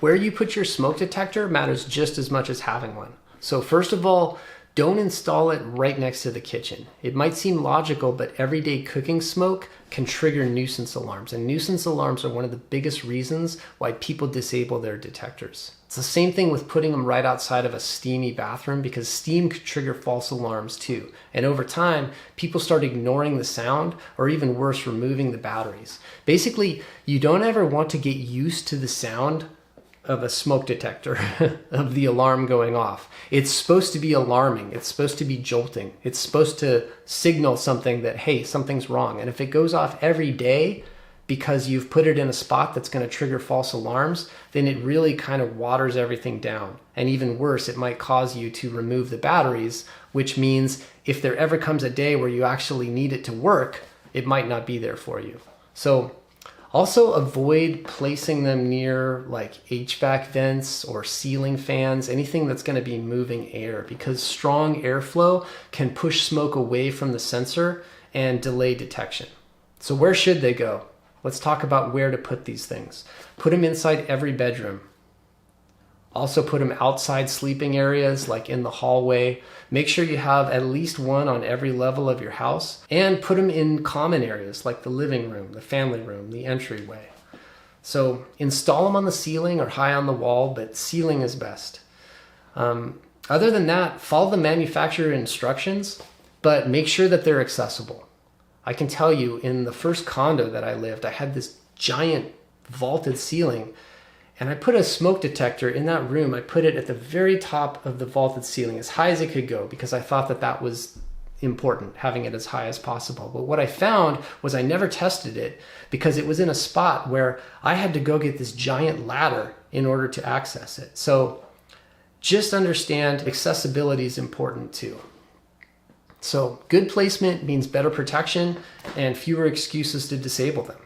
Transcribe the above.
where you put your smoke detector matters just as much as having one. So first of all, don't install it right next to the kitchen. It might seem logical, but everyday cooking smoke can trigger nuisance alarms. And nuisance alarms are one of the biggest reasons why people disable their detectors. It's the same thing with putting them right outside of a steamy bathroom, because steam could trigger false alarms too. And over time, people start ignoring the sound, or even worse, removing the batteries. Basically, you don't ever want to get used to the sound of a smoke detector, of the alarm going off. It's supposed to be alarming. It's supposed to be jolting. It's supposed to signal something that, hey, something's wrong. And if it goes off every day because you've put it in a spot that's going to trigger false alarms, then it really kind of waters everything down. And even worse, it might cause you to remove the batteries, which means if there ever comes a day where you actually need it to work, it might not be there for you. So also avoid placing them near like HVAC vents or ceiling fans, anything that's going to be moving air, because strong airflow can push smoke away from the sensor and delay detection. So where should they go? Let's talk about where to put these things. Put them inside every bedroom. Also put them outside sleeping areas, like in the hallway. Make sure you have at least one on every level of your house, and put them in common areas like the living room, the family room, the entryway. So install them on the ceiling or high on the wall, but ceiling is best. Other than that, follow the manufacturer instructions, but make sure that they're accessible. I can tell you, in the first condo that I lived, I had this giant vaulted ceiling, and I put a smoke detector in that room. I put it at the very top of the vaulted ceiling, as high as it could go, because I thought that that was important, having it as high as possible. But what I found was I never tested it, because it was in a spot where I had to go get this giant ladder in order to access it. So just understand accessibility is important too. So good placement means better protection and fewer excuses to disable them.